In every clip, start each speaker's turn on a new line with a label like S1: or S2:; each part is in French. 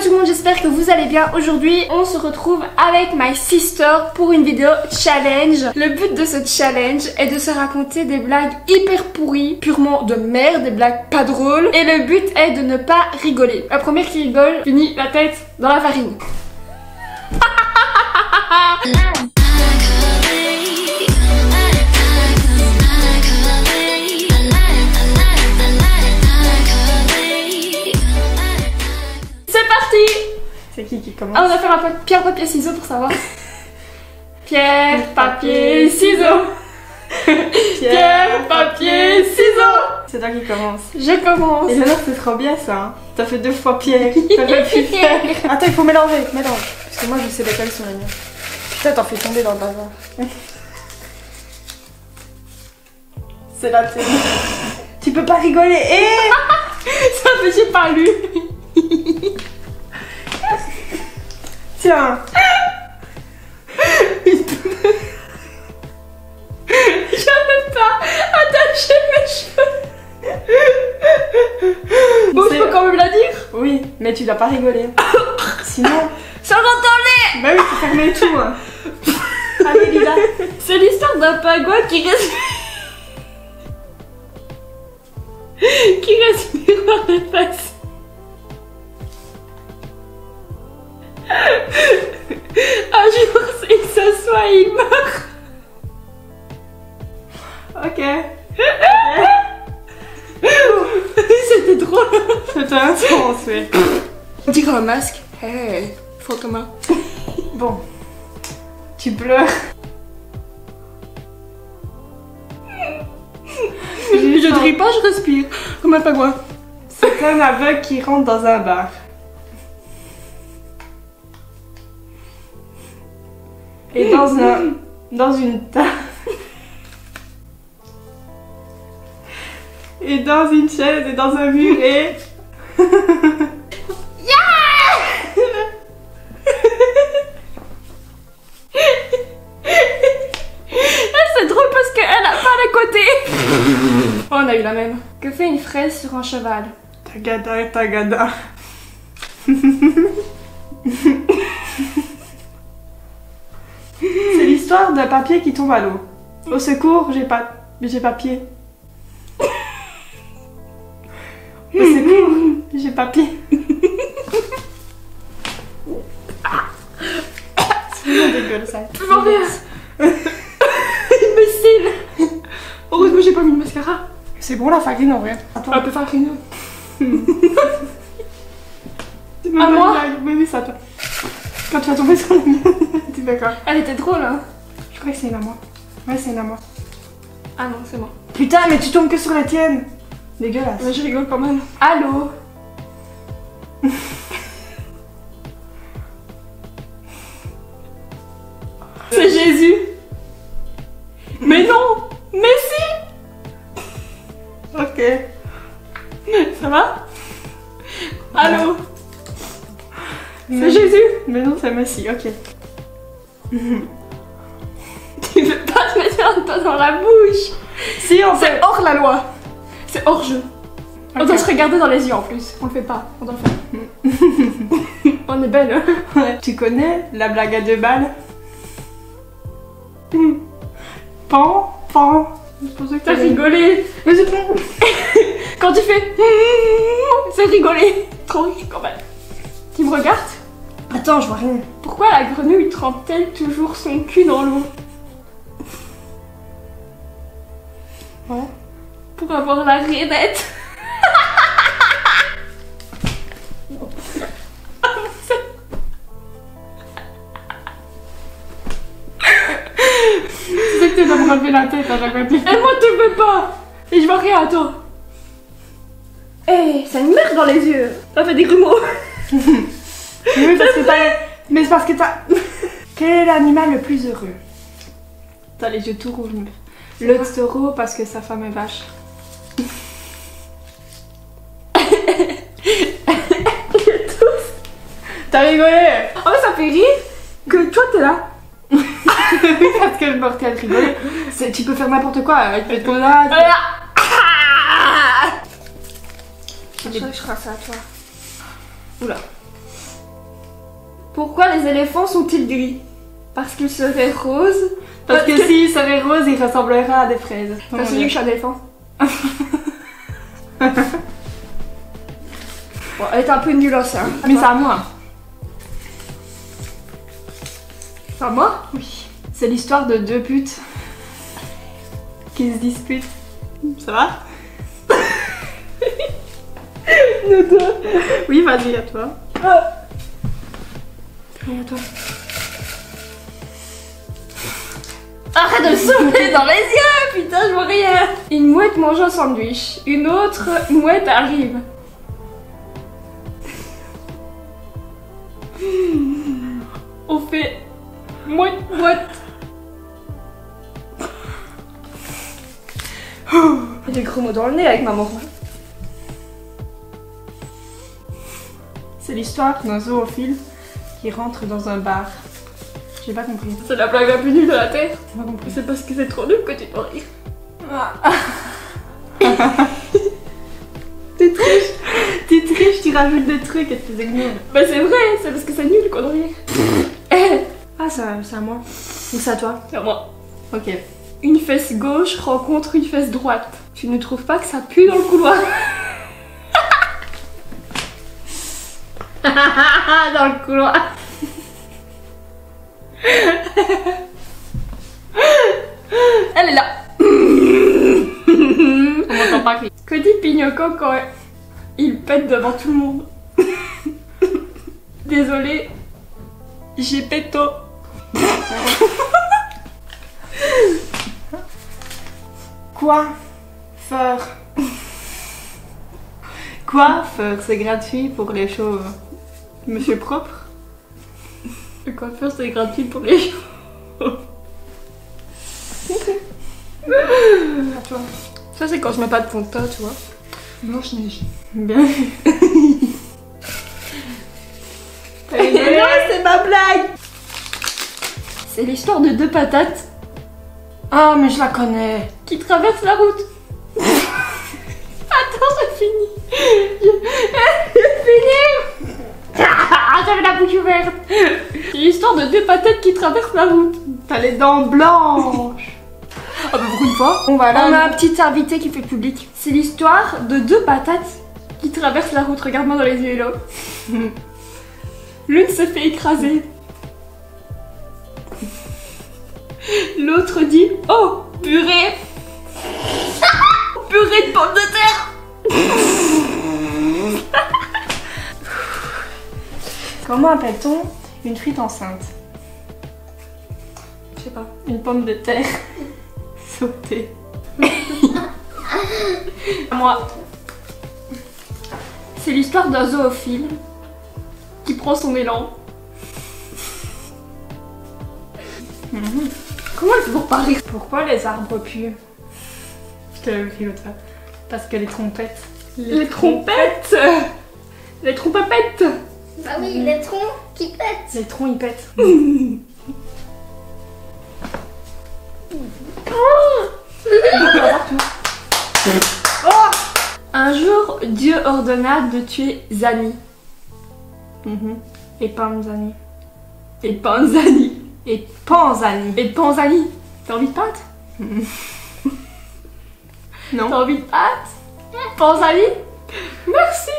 S1: tout le monde, j'espère que vous allez bien. Aujourd'hui on se retrouve avec my sister pour une vidéo challenge. Le but de ce challenge est de se raconter des blagues hyper pourries, purement de merde, des blagues pas drôles. Et le but est de ne pas rigoler. La première qui rigole finit la tête dans la farine.
S2: C'est qui commence?
S1: Ah, on va faire un pierre, papier, ciseaux pour savoir. Pierre, papier, ciseaux. Pierre, papier, ciseaux.
S2: C'est toi qui commence.
S1: Je commence.
S2: Et alors c'est trop bien ça. Hein. T'as fait 2 fois pierre. T'aurais pu faire. Attends, il faut mélanger. Mélange. Parce que moi je sais lesquels sont les miens. Putain, t'en fais tomber dans le bazar. C'est la tienne. Tu peux pas rigoler.
S1: Ça fait, j'ai pas lu.
S2: Tiens.
S1: J'arrive pas à attacher mes cheveux. Bon, je peux quand même la dire.
S2: Oui, mais tu dois pas rigoler. Sinon...
S1: Ça l'entendait.
S2: Bah oui, faut fermer tout. Hein. Allez, Lila.
S1: C'est l'histoire d'un pingouin qui respire... qui respire par les fesses. Un jour, il s'assoit et il meurt.
S2: Ok.
S1: C'était drôle.
S2: C'était intense, oui.
S1: On dirait un masque. Hey, faut Thomas.
S2: Bon. Tu pleures.
S1: Je ne ris pas, je respire. Comme un pingouin.
S2: C'est un aveugle qui rentre dans un bar. Et dans une table. Et dans une chaise et dans un mur et...
S1: C'est drôle parce qu'elle a pas les côtés. Oh, on a eu la même. Que fait une fraise sur un cheval?
S2: Tagada, tagada. C'est l'histoire d'un papier qui tombe à l'eau. Au secours, j'ai papier. Au secours, j'ai papier. C'est vraiment dégueulasse ça.
S1: Toujours rien. Imbécile. Heureusement j'ai pas mis de mascara.
S2: C'est bon la farine en vrai. Attends.
S1: Un peu farineux.
S2: À moi? Oui, oui, c'est à toi. Quand tu vas tomber sur la mienne, t'es d'accord.
S1: Elle était drôle, hein.
S2: Je crois que c'est une à moi. Ouais, c'est une à moi.
S1: Ah non, c'est moi.
S2: Putain, mais tu tombes que sur la tienne. Dégueulasse.
S1: Mais je rigole quand même. Allô? C'est Jésus. Mais non. Mais si.
S2: Ok.
S1: Ça va? Allô?
S2: C'est
S1: Jésus.
S2: Mais non, c'est Messi, ok.
S1: Tu veux pas te mettre un doigt dans la bouche?
S2: Si, on
S1: C'est
S2: fait...
S1: hors la loi. C'est hors jeu. On
S2: Ok.
S1: doit se regarder dans les yeux en plus. On le fait pas. On doit le faire. On est belle. Hein.
S2: Ouais. Tu connais la blague à 2 balles? Pan, pan. Je pensais que
S1: T'as
S2: t'allais-
S1: rigolé.
S2: Mais c'est bon.
S1: Quand tu fais... C'est rigolé. Trop rire quand même. Tu me regardes?
S2: Attends, je vois rien.
S1: Pourquoi la grenouille trempe-t-elle toujours son cul dans l'eau?
S2: Ouais.
S1: Pour avoir la rainette.
S2: Tu sais que tu dois me relever la tête à chaque fois.
S1: Et moi tu veux pas. Et je vois rien à toi. Eh, ça une merde dans les yeux. Ça fait des grumeaux.
S2: Oui, parce que t'as... Mais c'est parce que t'as... Quel est l'animal le plus heureux? T'as les yeux tout rouges. Le taureau parce que sa femme est vache. T'as rigolé?
S1: Oh, mais ça fait rire que toi t'es là.
S2: Oui, parce que je me retiens de rigoler. Tu peux faire n'importe quoi. Tu peux être comme ça.
S1: Je ferai ça à toi.
S2: Oula.
S1: Pourquoi les éléphants sont-ils gris? Parce qu'ils seraient roses.
S2: Parce que s'il serait rose, il ressemblerait à des fraises.
S1: T'as souvenir que je suis un éléphant. Bon, elle est un peu nulle ça.
S2: Mais c'est à moi.
S1: C'est à moi?
S2: Oui. C'est l'histoire de deux putes qui se disputent. Ça va?
S1: Nous deux.
S2: Oui, vas-y, à toi.
S1: Et à toi. Arrête de me souffler dans les yeux, putain, je vois rien. Une mouette mange un sandwich. Une autre mouette arrive. On fait mouette, mouette. J'ai des gros mots dans le nez avec maman.
S2: C'est l'histoire d'un zoophile qui rentre dans un bar. J'ai pas compris.
S1: C'est la blague la plus nulle de la terre.
S2: J'ai pas compris.
S1: C'est parce que c'est trop nul que tu peux rire.
S2: Tu triches, tu rajoutes des trucs et tu fais nul.
S1: Bah c'est vrai, c'est parce que c'est nul qu'on rire.
S2: Ah, c'est à moi. Ou c'est à toi?
S1: C'est à moi.
S2: Ok.
S1: Une fesse gauche rencontre une fesse droite. Tu ne trouves pas que ça pue dans le couloir? Dans le couloir. Elle est là.
S2: On m'entend pas.
S1: Que dit Pignoco quand il pète devant tout le monde? Désolé, j'ai péto.
S2: Coiffeur. Coiffeur, c'est gratuit pour les chauves. Monsieur propre.
S1: Le coiffeur c'est gratuit pour les gens.
S2: À toi.
S1: Ça c'est quand je mets pas de fond de teint, tu vois.
S2: Blanche-Neige. Bien.
S1: Non, c'est ma blague. C'est l'histoire de deux patates
S2: Ah, mais je la connais.
S1: qui traversent la route. Attends, c'est fini. Je finis. J'avais la bouche ouverte. C'est l'histoire de deux patates qui traversent la route.
S2: T'as les dents blanches.
S1: Ah bah pour une fois, on a un petit invité qui fait public. C'est l'histoire de deux patates qui traversent la route. Regarde-moi dans les yeux, Hello. L'une se fait écraser. L'autre dit « Oh, purée. Purée de pommes de terre. »
S2: Comment appelle-t-on une frite enceinte?
S1: Je sais pas.
S2: Une pomme de terre sautée.
S1: Moi. C'est l'histoire d'un zoophile qui prend son élan. Comment elle fait pour pas rire?
S2: Pourquoi les arbres puent? Je te l'avais écrit l'autre fois. Parce que les trompettes.
S1: Les trompettes. Les trompettes.
S3: Bah oui, les troncs qui pètent.
S2: Les troncs ils pètent.
S1: Un jour, Dieu ordonna de tuer Zani.
S2: Et Panzani.
S1: Et Panzani.
S2: Et Panzani.
S1: Et Panzani. T'as envie de pâtes?
S2: Non.
S1: T'as envie de pâtes? Panzani? Merci.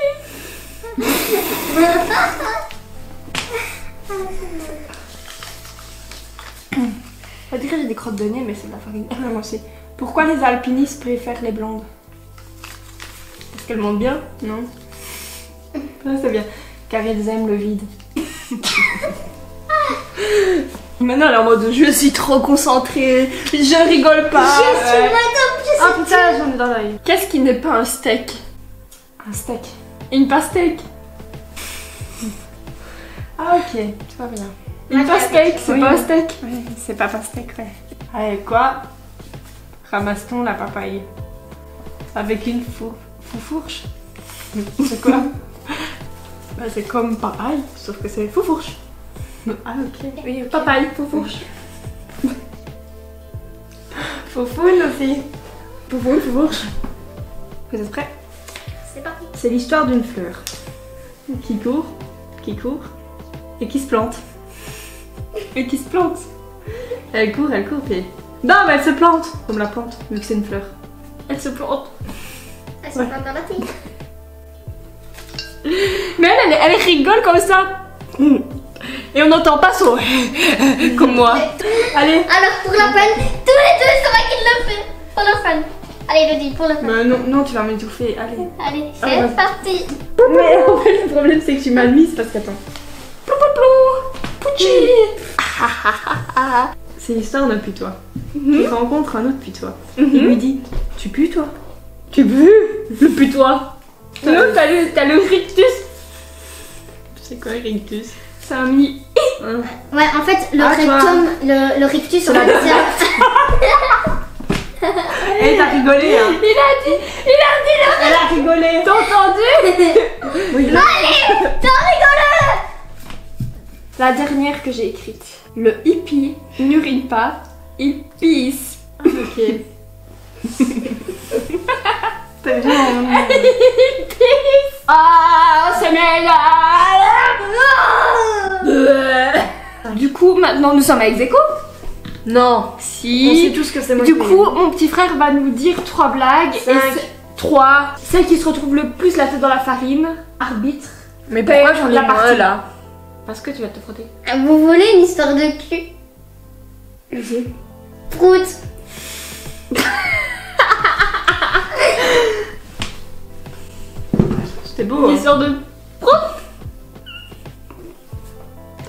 S1: On dirait que j'ai des crottes de nez, mais c'est de la farine.
S2: Moi aussi. Pourquoi les alpinistes préfèrent les blondes?
S1: Parce qu'elles montent bien.
S2: Non. Ça c'est bien. Car ils aiment le vide.
S1: Maintenant elle est en mode je suis trop concentrée, je rigole pas.
S3: Je suis madame,
S2: Ah putain, j'en ai dans l'œil.
S1: Qu'est-ce qui n'est pas un steak?
S2: Un steak.
S1: Une pastèque.
S2: Ah ok, tout va bien.
S1: Une pastèque, c'est
S2: Oui.
S1: pas un steak.
S2: Ouais, c'est pas pastèque, ouais. Allez, quoi ramasse-t-on la papaye? Avec une fourche? C'est quoi?
S1: Bah, c'est comme papaye, sauf que c'est foufourche.
S2: Ah ok.
S1: Oui, papaye, foufourche.
S2: Foufoune aussi.
S1: Foufoune, foufourche.
S2: Vous êtes prêts?
S3: C'est parti.
S2: C'est l'histoire d'une fleur qui court, Et qui se plante. Et qui se plante. Elle court, puis... Non, mais elle se plante. Comme la plante, vu que c'est une fleur. Elle se plante.
S3: Elle se plante dans la tête.
S1: Mais elle rigole comme ça. Et on n'entend pas son comme moi.
S2: Allez.
S3: Alors, pour la peine, tous les deux, c'est moi qui le fais. Pour le fun. Allez, Elodie, pour le fun.
S2: Bah non, tu vas m'étouffer. Allez.
S3: Allez,
S2: Ah,
S3: c'est
S2: ouais.
S3: parti.
S2: Mais en fait, le problème, c'est que tu m'as mise parce qu'attends.
S1: Plou plou plou. Pouchi.
S2: C'est l'histoire d'un putois. Il rencontre un autre putois. Il lui dit, tu pues toi?
S1: Tu veux le putois? Non, t'as le rictus.
S2: C'est quoi rictus?
S1: C'est un mini.
S3: Ouais, en fait, le rectum, le rictus, on va dire.
S2: Elle t'a rigolé, hein.
S1: Il a dit
S2: Elle a rigolé.
S1: T'as entendu?
S2: Oui, là.
S3: Allez, t'en rigoles.
S1: La dernière que j'ai écrite. Le hippie n'urine pas, il pisse.
S2: Ok. T'as vu,
S1: Il pisse. Ah, c'est mégal. Du coup, maintenant nous sommes à ex-aequo.
S2: Non. On
S1: Si.
S2: sait tous que c'est moi
S1: Du
S2: qui
S1: coup, mon petit frère va nous dire 3 blagues.
S2: 5.
S1: 3. Celle qui se retrouve le plus la tête dans la farine. Arbitre.
S2: Mais pourquoi j'en ai
S1: la
S2: moins
S1: partie.
S2: là?
S1: Parce que tu vas te frotter.
S3: Vous voulez une histoire de cul?
S2: Vas-y.
S3: Prout.
S2: C'était beau,
S1: Une
S2: hein.
S1: histoire de.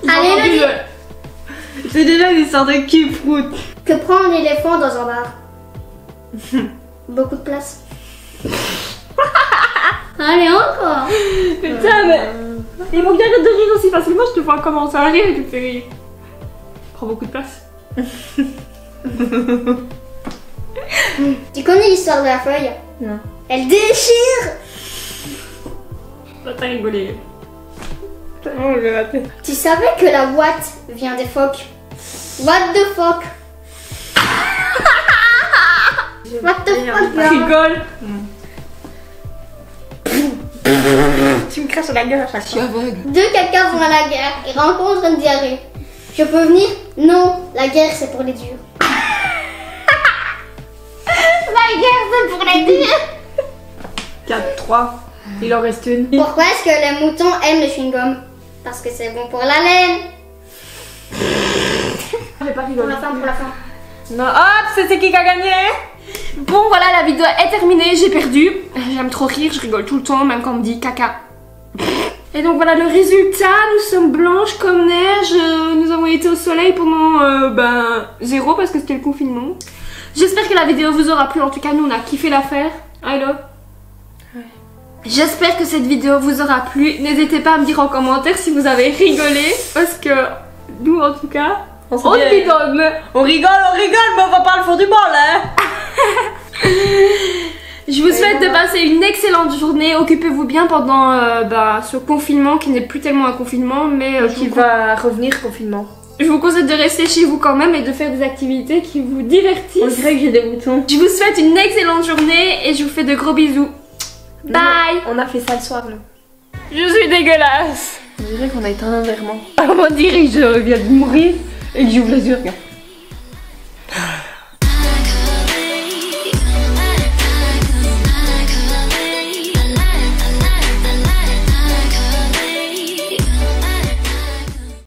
S3: Allez, Elodie.
S2: C'est déjà une histoire de cul, prout.
S3: Que prend un éléphant dans un bar? Beaucoup de place. Allez, encore.
S1: Putain, mais. Il faut que j'arrête de rire aussi facilement, je te vois commencer à rire et tu me fais rire. Prends beaucoup de place.
S3: Tu connais l'histoire de la feuille?
S2: Non.
S3: Elle déchire.
S1: T'as rigolé.
S2: Oh, je vais rater.
S3: Tu savais que la ouate vient des phoques? What the fuck? What the fuck, girl?
S1: Rigole.
S2: Tu me craches à la gueule à chaque
S1: Je suis aveugle.
S3: Deux caca vont à la guerre et rencontrent une diarrhée. Je peux venir? Non, la guerre c'est pour les durs. La guerre c'est pour les durs.
S2: 4, 3. Il en reste une.
S3: Pourquoi est-ce que les moutons aiment le chewing-gum? Parce que c'est bon pour la laine.
S1: J'ai pas
S3: Pour
S1: rigolé.
S3: la fin, pour la fin.
S2: Non, hop, c'est qui a gagné?
S1: Bon voilà, la vidéo est terminée, j'ai perdu. J'aime trop rire, je rigole tout le temps, même quand on me dit caca. Et donc voilà le résultat, nous sommes blanches comme neige, nous avons été au soleil pendant 0 parce que c'était le confinement. J'espère que la vidéo vous aura plu, en tout cas nous on a kiffé la faire. Hello. J'espère que cette vidéo vous aura plu, n'hésitez pas à me dire en commentaire si vous avez rigolé, parce que nous en tout cas, on bidonne.
S2: On rigole, mais on va pas le fond du bol, hein.
S1: Je vous souhaite de passer une excellente journée. Occupez-vous bien pendant ce confinement qui n'est plus tellement un confinement, mais
S2: Qui va revenir confinement.
S1: je vous conseille de rester chez vous quand même et de faire des activités qui vous
S2: On
S1: divertissent.
S2: dirait que j'ai des boutons.
S1: Je vous souhaite une excellente journée et je vous fais de gros bisous. Bye.
S2: On a fait ça le soir, là.
S1: Je suis dégueulasse.
S2: On dirait qu'on a été un enterrement.
S1: On dirait que je viens de mourir et que j'ouvre les yeux. Regarde.